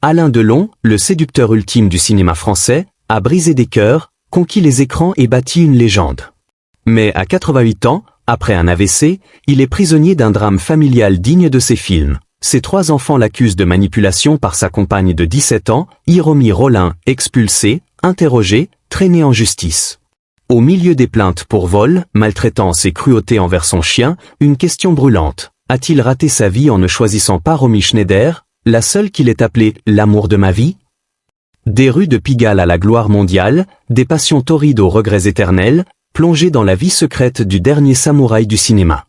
Alain Delon, le séducteur ultime du cinéma français, a brisé des cœurs, conquis les écrans et bâti une légende. Mais à 88 ans, après un AVC, il est prisonnier d'un drame familial digne de ses films. Ses 3 enfants l'accusent de manipulation par sa compagne de 17 ans, Hiromi Rollin, expulsée, interrogée, traînée en justice. Au milieu des plaintes pour vol, maltraitance et cruauté envers son chien, une question brûlante. A-t-il raté sa vie en ne choisissant pas Romy Schneider, la seule qu'il ait appelée « l'amour de ma vie » Des rues de Pigalle à la gloire mondiale, des passions torrides aux regrets éternels, plongé dans la vie secrète du dernier samouraï du cinéma.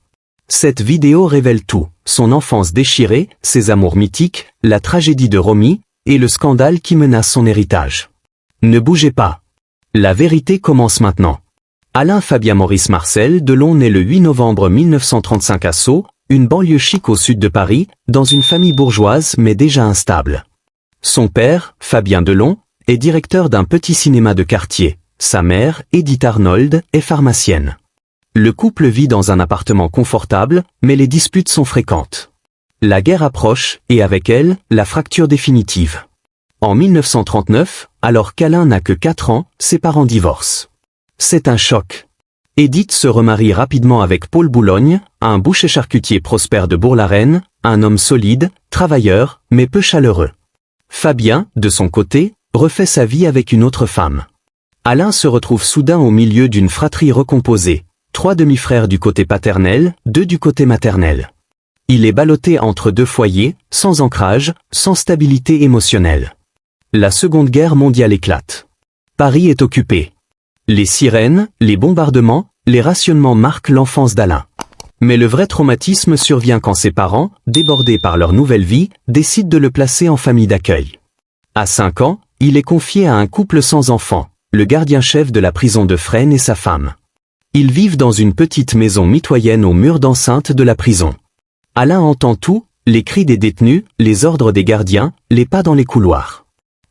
Cette vidéo révèle tout, son enfance déchirée, ses amours mythiques, la tragédie de Romy, et le scandale qui menace son héritage. Ne bougez pas. La vérité commence maintenant. Alain Fabien Maurice Marcel Delon naît le 8 novembre 1935 à Sceaux, une banlieue chic au sud de Paris, dans une famille bourgeoise mais déjà instable. Son père, Fabien Delon, est directeur d'un petit cinéma de quartier. Sa mère, Edith Arnold, est pharmacienne. Le couple vit dans un appartement confortable, mais les disputes sont fréquentes. La guerre approche, et avec elle, la fracture définitive. En 1939, alors qu'Alain n'a que 4 ans, ses parents divorcent. C'est un choc. Edith se remarie rapidement avec Paul Boulogne, un boucher-charcutier prospère de Bourg-la-Reine, un homme solide, travailleur, mais peu chaleureux. Fabien, de son côté, refait sa vie avec une autre femme. Alain se retrouve soudain au milieu d'une fratrie recomposée. 3 demi-frères du côté paternel, 2 du côté maternel. Il est ballotté entre 2 foyers, sans ancrage, sans stabilité émotionnelle. La Seconde Guerre mondiale éclate. Paris est occupé. Les sirènes, les bombardements, les rationnements marquent l'enfance d'Alain. Mais le vrai traumatisme survient quand ses parents, débordés par leur nouvelle vie, décident de le placer en famille d'accueil. À 5 ans, il est confié à un couple sans enfant, le gardien-chef de la prison de Fresnes et sa femme. Ils vivent dans une petite maison mitoyenne aux murs d'enceinte de la prison. Alain entend tout, les cris des détenus, les ordres des gardiens, les pas dans les couloirs.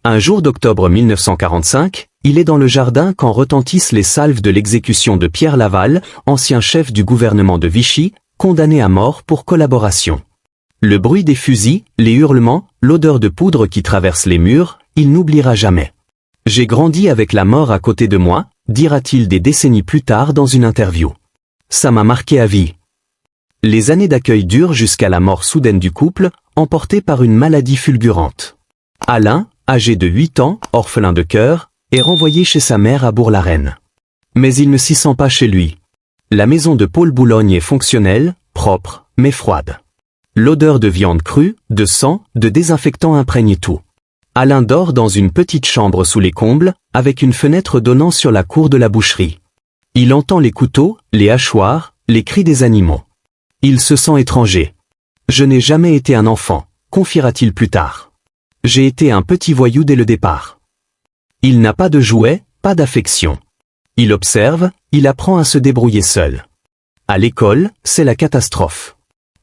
Un jour d'octobre 1945, il est dans le jardin quand retentissent les salves de l'exécution de Pierre Laval, ancien chef du gouvernement de Vichy, condamné à mort pour collaboration. Le bruit des fusils, les hurlements, l'odeur de poudre qui traverse les murs, il n'oubliera jamais. « J'ai grandi avec la mort à côté de moi », dira-t-il des décennies plus tard dans une interview. Ça m'a marqué à vie. Les années d'accueil durent jusqu'à la mort soudaine du couple, emporté par une maladie fulgurante. Alain, âgé de 8 ans, orphelin de cœur, est renvoyé chez sa mère à Bourg-la-Reine. Mais il ne s'y sent pas chez lui. La maison de Paul Boulogne est fonctionnelle, propre, mais froide. L'odeur de viande crue, de sang, de désinfectant imprègne tout. Alain dort dans une petite chambre sous les combles, avec une fenêtre donnant sur la cour de la boucherie. Il entend les couteaux, les hachoirs, les cris des animaux. Il se sent étranger. « Je n'ai jamais été un enfant », confiera-t-il plus tard. « J'ai été un petit voyou dès le départ. » Il n'a pas de jouets, pas d'affection. Il observe, il apprend à se débrouiller seul. À l'école, c'est la catastrophe.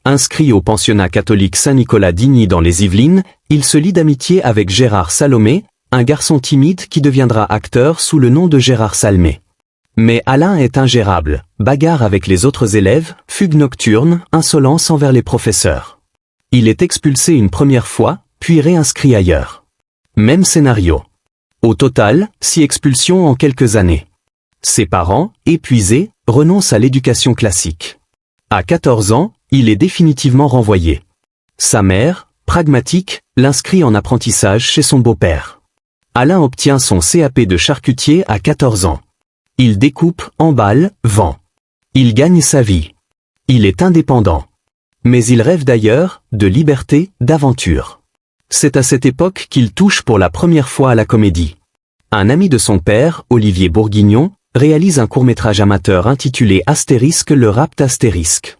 Inscrit au pensionnat catholique Saint-Nicolas d'Igny dans les Yvelines, il se lie d'amitié avec Gérard Salomé, un garçon timide qui deviendra acteur sous le nom de Gérard Salmé. Mais Alain est ingérable, bagarre avec les autres élèves, fugue nocturne, insolence envers les professeurs. Il est expulsé une première fois, puis réinscrit ailleurs. Même scénario. Au total, 6 expulsions en quelques années. Ses parents, épuisés, renoncent à l'éducation classique. À 14 ans, il est définitivement renvoyé. Sa mère, pragmatique, l'inscrit en apprentissage chez son beau-père. Alain obtient son CAP de charcutier à 14 ans. Il découpe, emballe, vend. Il gagne sa vie. Il est indépendant. Mais il rêve d'ailleurs, de liberté, d'aventure. C'est à cette époque qu'il touche pour la première fois à la comédie. Un ami de son père, Olivier Bourguignon, réalise un court-métrage amateur intitulé Astérisque le rapt Astérisque.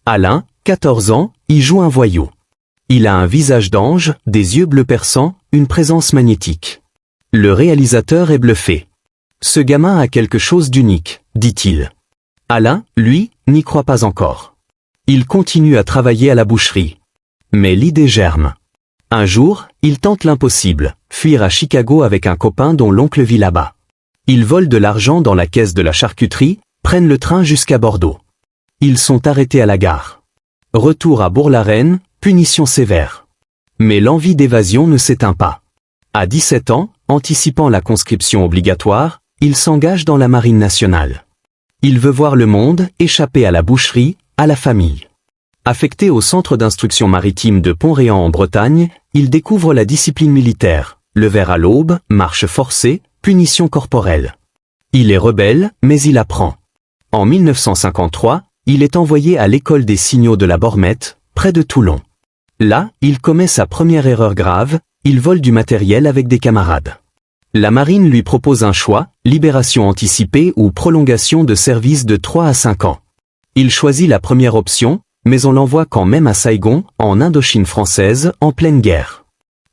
Alain, 14 ans, y joue un voyou. Il a un visage d'ange, des yeux bleus perçants, une présence magnétique. Le réalisateur est bluffé. Ce gamin a quelque chose d'unique, dit-il. Alain, lui, n'y croit pas encore. Il continue à travailler à la boucherie. Mais l'idée germe. Un jour, il tente l'impossible, fuir à Chicago avec un copain dont l'oncle vit là-bas. Ils volent de l'argent dans la caisse de la charcuterie, prennent le train jusqu'à Bordeaux. Ils sont arrêtés à la gare. Retour à Bourg-la-Reine, punition sévère. Mais l'envie d'évasion ne s'éteint pas. À 17 ans, anticipant la conscription obligatoire, il s'engage dans la marine nationale. Il veut voir le monde, échapper à la boucherie, à la famille. Affecté au centre d'instruction maritime de Pont-Réan en Bretagne, il découvre la discipline militaire, le ver à l'aube, marche forcée, punition corporelle. Il est rebelle, mais il apprend. En 1953, il est envoyé à l'école des signaux de la Bormette, près de Toulon. Là, il commet sa première erreur grave, il vole du matériel avec des camarades. La marine lui propose un choix, libération anticipée ou prolongation de service de 3 à 5 ans. Il choisit la première option, mais on l'envoie quand même à Saigon, en Indochine française, en pleine guerre.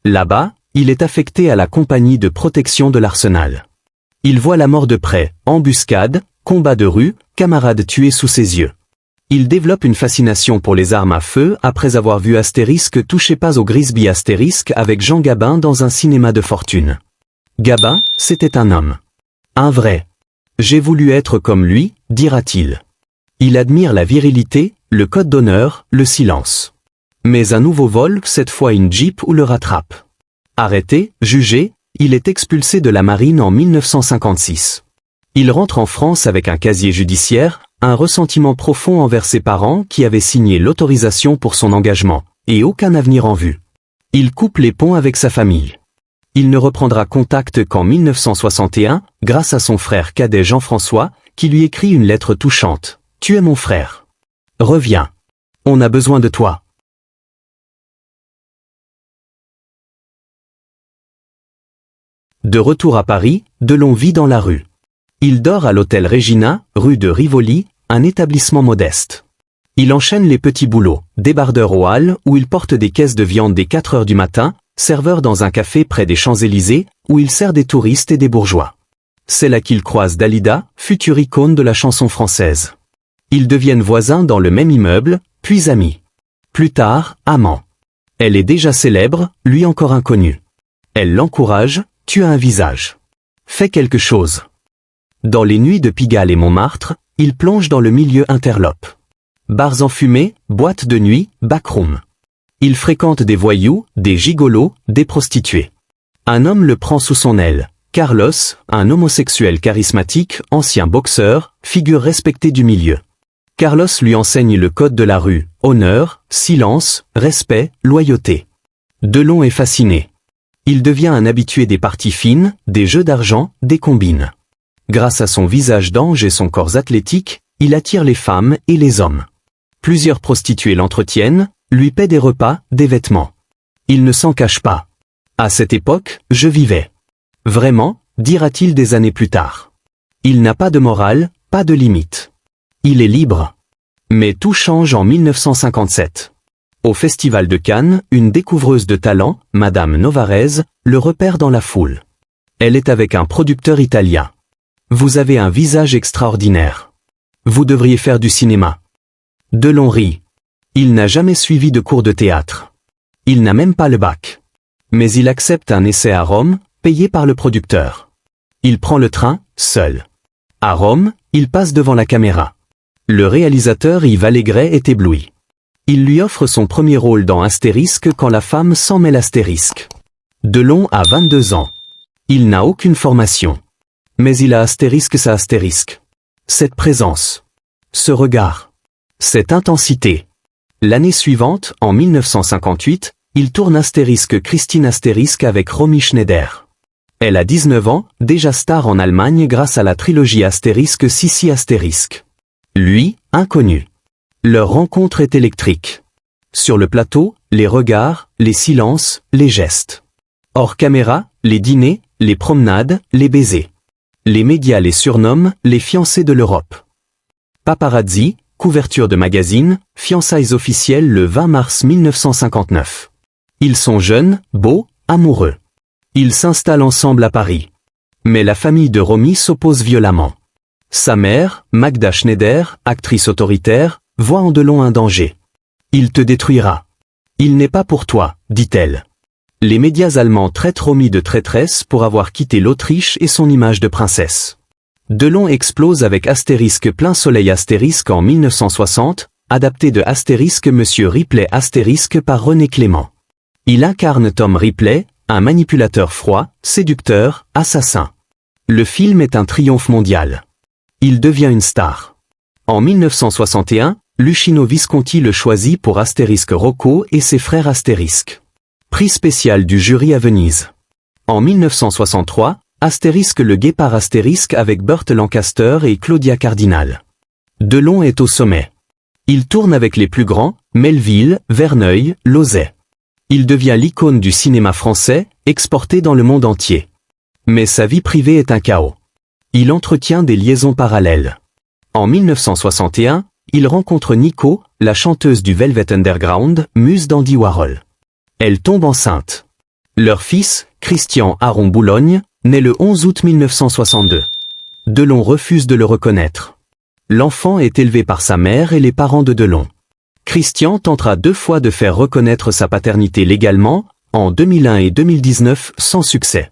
Là-bas, il est affecté à la compagnie de protection de l'Arsenal. Il voit la mort de près, embuscades, combats de rue, camarades tués sous ses yeux. Il développe une fascination pour les armes à feu après avoir vu Astérisque toucher pas au Grisby Astérisque avec Jean Gabin dans un cinéma de fortune. Gabin, c'était un homme. Un vrai. J'ai voulu être comme lui, dira-t-il. Il admire la virilité, le code d'honneur, le silence. Mais un nouveau vol, cette fois une Jeep ou le rattrape. Arrêté, jugé, il est expulsé de la marine en 1956. Il rentre en France avec un casier judiciaire, un ressentiment profond envers ses parents qui avaient signé l'autorisation pour son engagement, et aucun avenir en vue. Il coupe les ponts avec sa famille. Il ne reprendra contact qu'en 1961, grâce à son frère cadet Jean-François, qui lui écrit une lettre touchante. « Tu es mon frère. Reviens. On a besoin de toi. » De retour à Paris, Delon vit dans la rue. Il dort à l'hôtel Regina, rue de Rivoli, un établissement modeste. Il enchaîne les petits boulots, débardeur aux Halles où il porte des caisses de viande dès 4 heures du matin, serveur dans un café près des Champs-Élysées, où il sert des touristes et des bourgeois. C'est là qu'il croise Dalida, future icône de la chanson française. Ils deviennent voisins dans le même immeuble, puis amis. Plus tard, amants. Elle est déjà célèbre, lui encore inconnu. Elle l'encourage, tu as un visage. Fais quelque chose. Dans les nuits de Pigalle et Montmartre, il plonge dans le milieu interlope. Bars enfumés, boîtes de nuit, backroom. Il fréquente des voyous, des gigolos, des prostituées. Un homme le prend sous son aile. Carlos, un homosexuel charismatique, ancien boxeur, figure respectée du milieu. Carlos lui enseigne le code de la rue, honneur, silence, respect, loyauté. Delon est fasciné. Il devient un habitué des parties fines, des jeux d'argent, des combines. Grâce à son visage d'ange et son corps athlétique, il attire les femmes et les hommes. Plusieurs prostituées l'entretiennent, lui paient des repas, des vêtements. Il ne s'en cache pas. À cette époque, je vivais. Vraiment, dira-t-il des années plus tard. Il n'a pas de morale, pas de limite. Il est libre. Mais tout change en 1957. Au Festival de Cannes, une découvreuse de talent, Madame Novarez, le repère dans la foule. Elle est avec un producteur italien. Vous avez un visage extraordinaire. Vous devriez faire du cinéma. Delon rit. Il n'a jamais suivi de cours de théâtre. Il n'a même pas le bac. Mais il accepte un essai à Rome, payé par le producteur. Il prend le train, seul. À Rome, il passe devant la caméra. Le réalisateur Yves Allégret est ébloui. Il lui offre son premier rôle dans Astérisque quand la femme s'en mêle Astérisque. Delon a 22 ans. Il n'a aucune formation. Mais il a Astérisque sa Astérisque. Cette présence. Ce regard. Cette intensité. L'année suivante, en 1958, il tourne Astérisque Christine Astérisque avec Romy Schneider. Elle a 19 ans, déjà star en Allemagne grâce à la trilogie Astérisque Sissi Astérisque. Lui, inconnu. Leur rencontre est électrique. Sur le plateau, les regards, les silences, les gestes. Hors caméra, les dîners, les promenades, les baisers. Les médias les surnomment les fiancés de l'Europe. Paparazzi, couverture de magazine, fiançailles officielles le 20 mars 1959. Ils sont jeunes, beaux, amoureux. Ils s'installent ensemble à Paris. Mais la famille de Romy s'oppose violemment. Sa mère, Magda Schneider, actrice autoritaire, voit en Delon un danger. Il te détruira. Il n'est pas pour toi, dit-elle. Les médias allemands traitent Romy de traîtresse pour avoir quitté l'Autriche et son image de princesse. Delon explose avec Astérisque Plein Soleil Astérisque en 1960, adapté de Astérisque Monsieur Ripley Astérisque par René Clément. Il incarne Tom Ripley, un manipulateur froid, séducteur, assassin. Le film est un triomphe mondial. Il devient une star. En 1961, Luchino Visconti le choisit pour Astérisque Rocco et ses frères Astérisque. Prix spécial du jury à Venise. En 1963, Astérisque le Guépard Astérisque avec Burt Lancaster et Claudia Cardinal. Delon est au sommet. Il tourne avec les plus grands, Melville, Verneuil, Lauzet. Il devient l'icône du cinéma français, exporté dans le monde entier. Mais sa vie privée est un chaos. Il entretient des liaisons parallèles. En 1961, il rencontre Nico, la chanteuse du Velvet Underground, muse d'Andy Warhol. Elle tombe enceinte. Leur fils, Christian Aron Boulogne, naît le 11 août 1962. Delon refuse de le reconnaître. L'enfant est élevé par sa mère et les parents de Delon. Christian tentera 2 fois de faire reconnaître sa paternité légalement, en 2001 et 2019, sans succès.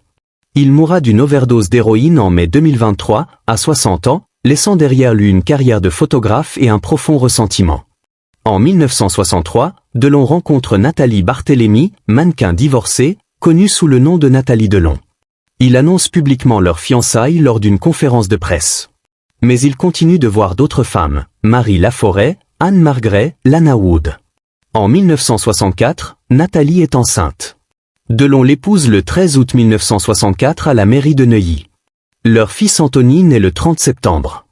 Il mourra d'une overdose d'héroïne en mai 2023, à 60 ans, laissant derrière lui une carrière de photographe et un profond ressentiment. En 1963, Delon rencontre Nathalie Barthélémy, mannequin divorcée, connue sous le nom de Nathalie Delon. Il annonce publiquement leur fiançailles lors d'une conférence de presse. Mais il continue de voir d'autres femmes, Marie Laforêt, Anne Margret, Lana Wood. En 1964, Nathalie est enceinte. Delon l'épouse le 13 août 1964 à la mairie de Neuilly. Leur fils Anthony naît le 30 septembre.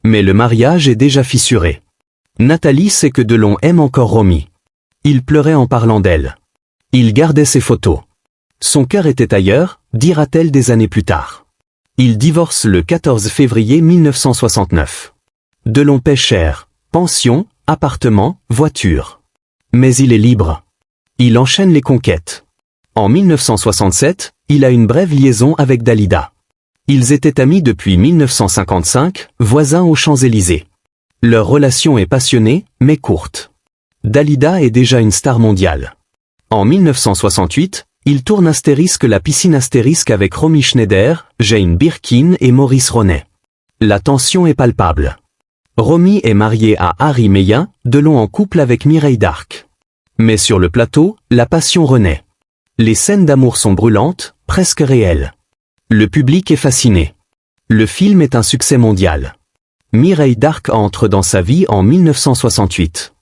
Mais le mariage est déjà fissuré. Nathalie sait que Delon aime encore Romy. Il pleurait en parlant d'elle. Il gardait ses photos. Son cœur était ailleurs, dira-t-elle des années plus tard. Il divorce le 14 février 1969. Delon paie cher, pension, appartement, voiture. Mais il est libre. Il enchaîne les conquêtes. En 1967, il a une brève liaison avec Dalida. Ils étaient amis depuis 1955, voisins aux Champs-Élysées. Leur relation est passionnée, mais courte. Dalida est déjà une star mondiale. En 1968, il tourne Astérisque la piscine Astérisque avec Romy Schneider, Jane Birkin et Maurice Ronet. La tension est palpable. Romy est mariée à Harry Meyen, Delon en couple avec Mireille d'Arc. Mais sur le plateau, la passion renaît. Les scènes d'amour sont brûlantes, presque réelles. Le public est fasciné. Le film est un succès mondial. Mireille d'Arc entre dans sa vie en 1968.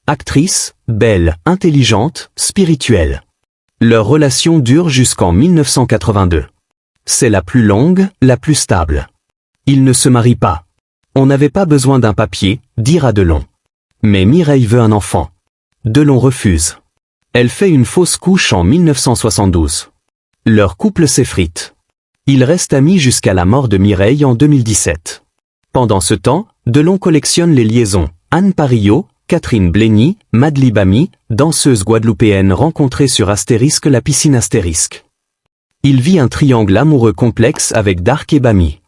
Actrice, belle, intelligente, spirituelle. Leur relation dure jusqu'en 1982. C'est la plus longue, la plus stable. Ils ne se marient pas. On n'avait pas besoin d'un papier, dira Delon. Mais Mireille veut un enfant. Delon refuse. Elle fait une fausse couche en 1972. Leur couple s'effrite. Ils restent amis jusqu'à la mort de Mireille en 2017. Pendant ce temps, Delon collectionne les liaisons. Anne Parillot, Catherine Blény, Madly Bamy, danseuse guadeloupéenne rencontrée sur Astérisque la piscine Astérisque. Il vit un triangle amoureux complexe avec D'Arc et Bamy.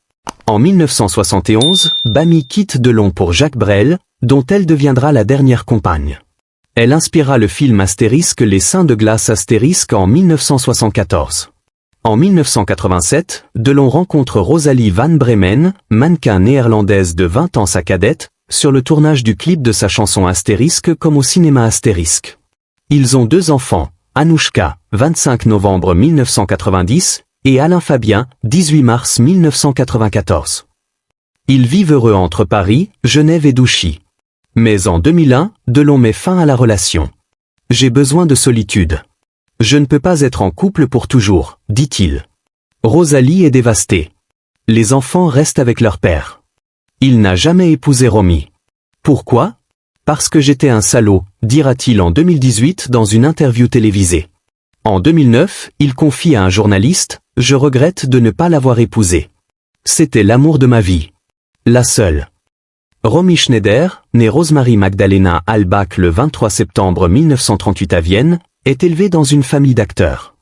En 1971, Bamy quitte Delon pour Jacques Brel, dont elle deviendra la dernière compagne. Elle inspira le film Astérisque Les Seins de glace Astérisque en 1974. En 1987, Delon rencontre Rosalie Van Bremen, mannequin néerlandaise de 20 ans sa cadette, sur le tournage du clip de sa chanson Astérisque comme au cinéma Astérisque. Ils ont 2 enfants, Anouchka, 25 novembre 1990, et Alain Fabien, 18 mars 1994. Ils vivent heureux entre Paris, Genève et Douchy. Mais en 2001, Delon met fin à la relation. « J'ai besoin de solitude. Je ne peux pas être en couple pour toujours, dit-il. Rosalie est dévastée. Les enfants restent avec leur père. Il n'a jamais épousé Romy. Pourquoi? Parce que j'étais un salaud, dira-t-il en 2018 dans une interview télévisée. En 2009, il confie à un journaliste, « Je regrette de ne pas l'avoir épousée. C'était l'amour de ma vie. La seule. » Romy Schneider, née Rosemary Magdalena Albach le 23 septembre 1938 à Vienne, est élevée dans une famille d'acteurs.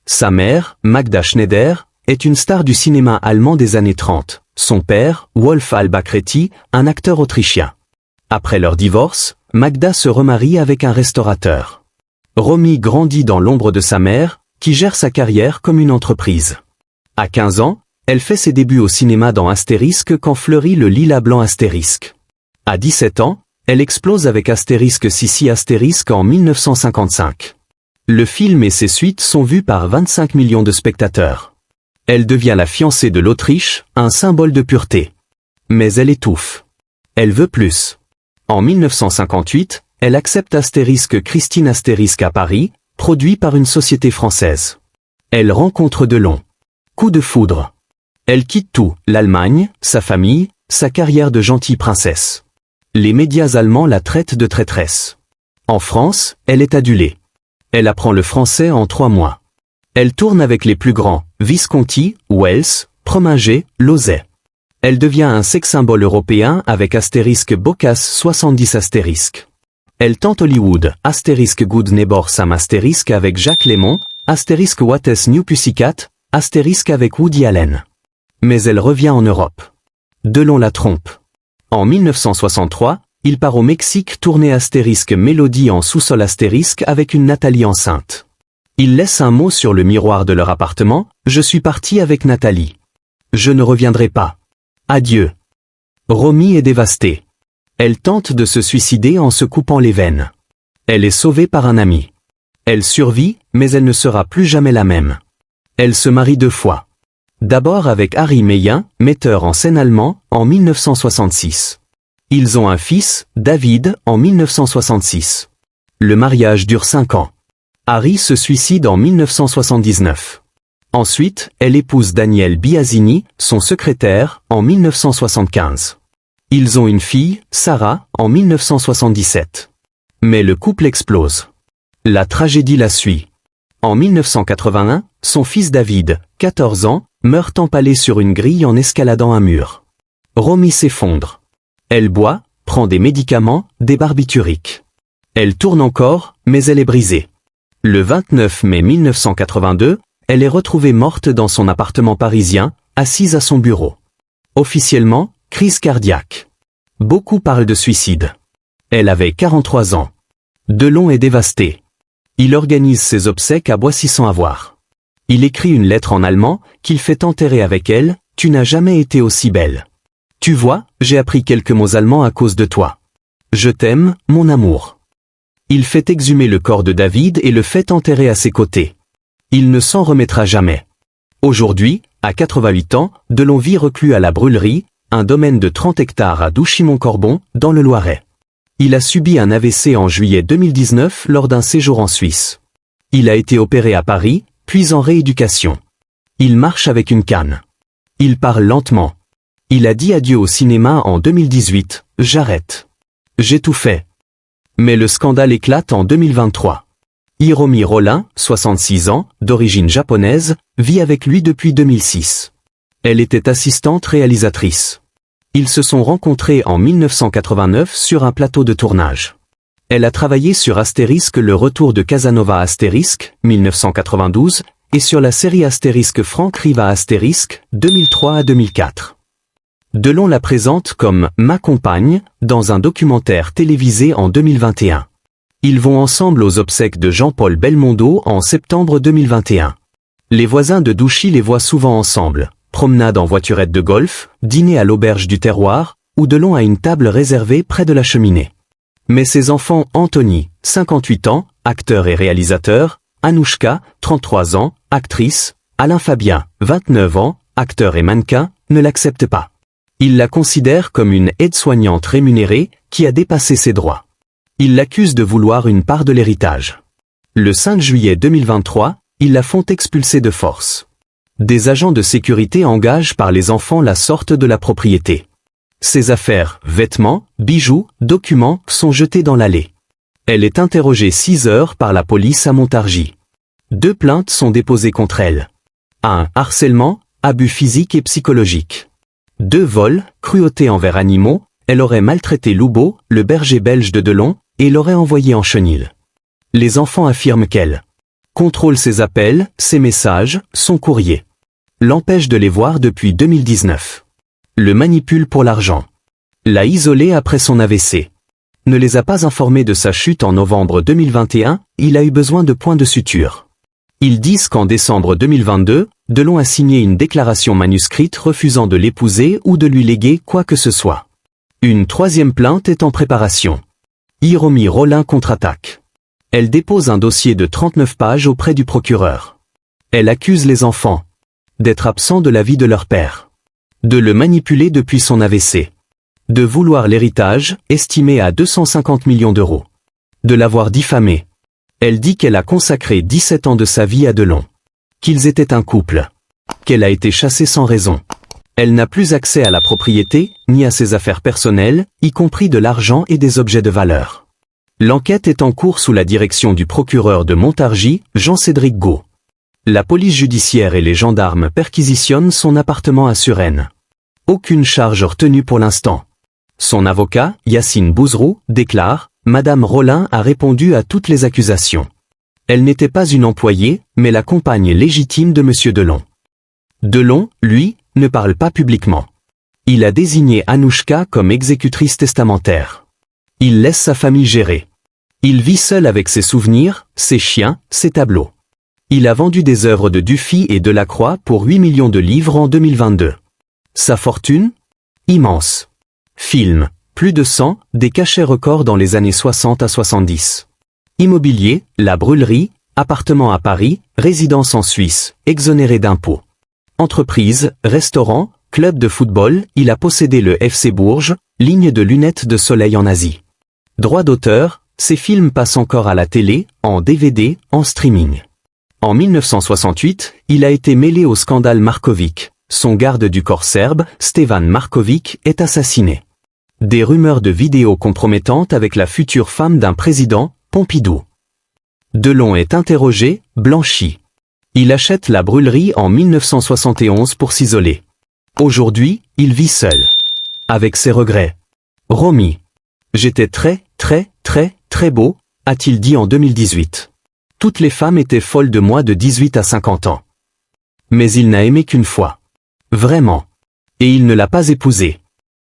Sa mère, Magda Schneider, est une star du cinéma allemand des années 30. Son père, Wolf Albach-Retty, un acteur autrichien. Après leur divorce, Magda se remarie avec un restaurateur. Romy grandit dans l'ombre de sa mère, qui gère sa carrière comme une entreprise. À 15 ans, elle fait ses débuts au cinéma dans Astérisque quand fleurit le lilas blanc Astérisque. À 17 ans, elle explose avec Astérisque Sissi Astérisque en 1955. Le film et ses suites sont vus par 25 millions de spectateurs. Elle devient la fiancée de l'Autriche, un symbole de pureté. Mais elle étouffe. Elle veut plus. En 1958, elle accepte Astérisque Christine Astérisque à Paris, produit par une société française. Elle rencontre Delon. Coup de foudre. Elle quitte tout, l'Allemagne, sa famille, sa carrière de gentille princesse. Les médias allemands la traitent de traîtresse. En France, elle est adulée. Elle apprend le français en 3 mois. Elle tourne avec les plus grands, Visconti, Wells, Preminger, Lauzet. Elle devient un sex-symbole européen avec Astérisque Bocas 70 Astérisque. Elle tente Hollywood, Astérisque Good Neighbor Sam Astérisque avec Jacques Lémon, Astérisque What is New Pussycat, Astérisque avec Woody Allen. Mais elle revient en Europe. Delon la trompe. En 1963, il part au Mexique tourner Astérisque Mélodie en sous-sol Astérisque avec une Nathalie enceinte. Il laisse un mot sur le miroir de leur appartement, « Je suis parti avec Nathalie. Je ne reviendrai pas. Adieu. » Romy est dévastée. Elle tente de se suicider en se coupant les veines. Elle est sauvée par un ami. Elle survit, mais elle ne sera plus jamais la même. Elle se marie 2 fois. D'abord avec Harry Meyen, metteur en scène allemand, en 1966. Ils ont un fils, David, en 1966. Le mariage dure 5 ans. Harry se suicide en 1979. Ensuite, elle épouse Daniel Biasini, son secrétaire, en 1975. Ils ont une fille, Sarah, en 1977. Mais le couple explose. La tragédie la suit. En 1981, son fils David, 14 ans, meurt empalé sur une grille en escaladant un mur. Romy s'effondre. Elle boit, prend des médicaments, des barbituriques. Elle tourne encore, mais elle est brisée. Le 29 mai 1982, elle est retrouvée morte dans son appartement parisien, assise à son bureau. Officiellement, crise cardiaque. Beaucoup parlent de suicide. Elle avait 43 ans. Delon est dévasté. Il organise ses obsèques à Boissy sans avoir. Il écrit une lettre en allemand, qu'il fait enterrer avec elle, « Tu n'as jamais été aussi belle. Tu vois, j'ai appris quelques mots allemands à cause de toi. Je t'aime, mon amour. » Il fait exhumer le corps de David et le fait enterrer à ses côtés. Il ne s'en remettra jamais. Aujourd'hui, à 88 ans, Delon vit reclus à la Brûlerie, un domaine de 30 hectares à Douchy-Montcorbon, dans le Loiret. Il a subi un AVC en juillet 2019 lors d'un séjour en Suisse. Il a été opéré à Paris, puis en rééducation. Il marche avec une canne. Il parle lentement. Il a dit adieu au cinéma en 2018, « J'arrête. J'ai tout fait. » Mais le scandale éclate en 2023. Hiromi Rollin, 66 ans, d'origine japonaise, vit avec lui depuis 2006. Elle était assistante réalisatrice. Ils se sont rencontrés en 1989 sur un plateau de tournage. Elle a travaillé sur Astérisque Le Retour de Casanova Astérisque, 1992, et sur la série Astérisque Franck Riva Astérisque, 2003 à 2004. Delon la présente comme « Ma compagne » dans un documentaire télévisé en 2021. Ils vont ensemble aux obsèques de Jean-Paul Belmondo en septembre 2021. Les voisins de Douchy les voient souvent ensemble, promenade en voiturette de golf, dîner à l'auberge du terroir, ou Delon à une table réservée près de la cheminée. Mais ses enfants Anthony, 58 ans, acteur et réalisateur, Anouchka, 33 ans, actrice, Alain Fabien, 29 ans, acteur et mannequin, ne l'acceptent pas. Ils la considèrent comme une aide-soignante rémunérée qui a dépassé ses droits. Ils l'accusent de vouloir une part de l'héritage. Le 5 juillet 2023, ils la font expulser de force. Des agents de sécurité engagés par les enfants la sortent de la propriété. Ses affaires, vêtements, bijoux, documents sont jetés dans l'allée. Elle est interrogée 6 heures par la police à Montargis. 2 plaintes sont déposées contre elle. 1. Harcèlement, abus physique et psychologique. 2 vols, cruauté envers animaux, elle aurait maltraité Loubeau, le berger belge de Delon, et l'aurait envoyé en chenil. Les enfants affirment qu'elle contrôle ses appels, ses messages, son courrier. L'empêche de les voir depuis 2019. Le manipule pour l'argent. L'a isolé après son AVC. Ne les a pas informés de sa chute en novembre 2021, il a eu besoin de points de suture. Ils disent qu'en décembre 2022, Delon a signé une déclaration manuscrite refusant de l'épouser ou de lui léguer quoi que ce soit. Une 3e plainte est en préparation. Hiromi Rollin contre-attaque. Elle dépose un dossier de 39 pages auprès du procureur. Elle accuse les enfants d'être absents de la vie de leur père, de le manipuler depuis son AVC, de vouloir l'héritage, estimé à 250 millions d'euros, de l'avoir diffamé. Elle dit qu'elle a consacré 17 ans de sa vie à Delon, qu'ils étaient un couple, qu'elle a été chassée sans raison. Elle n'a plus accès à la propriété, ni à ses affaires personnelles, y compris de l'argent et des objets de valeur. L'enquête est en cours sous la direction du procureur de Montargis, Jean-Cédric Gault. La police judiciaire et les gendarmes perquisitionnent son appartement à Suresnes. Aucune charge retenue pour l'instant. Son avocat, Yacine Bouzrou, déclare « Madame Rolin a répondu à toutes les accusations. Elle n'était pas une employée, mais la compagne légitime de Monsieur Delon. » Delon, lui, ne parle pas publiquement. Il a désigné Anouchka comme exécutrice testamentaire. Il laisse sa famille gérer. Il vit seul avec ses souvenirs, ses chiens, ses tableaux. Il a vendu des œuvres de Dufy et Delacroix pour 8 millions de livres en 2022. Sa fortune? Immense. Films, plus de 100, des cachets records dans les années 60 à 70. Immobilier, la brûlerie, appartement à Paris, résidence en Suisse, exonéré d'impôts. Entreprise, restaurant, club de football, il a possédé le FC Bourges, ligne de lunettes de soleil en Asie. Droit d'auteur, ces films passent encore à la télé, en DVD, en streaming. En 1968, il a été mêlé au scandale Marković. Son garde du corps serbe, Stevan Marković, est assassiné. Des rumeurs de vidéos compromettantes avec la future femme d'un président, Pompidou. Delon est interrogé, blanchi. Il achète la brûlerie en 1971 pour s'isoler. Aujourd'hui, il vit seul. Avec ses regrets. Romy. J'étais très beau, a-t-il dit en 2018. Toutes les femmes étaient folles de moi de 18 à 50 ans. Mais il n'a aimé qu'une fois. Vraiment. Et il ne l'a pas épousée.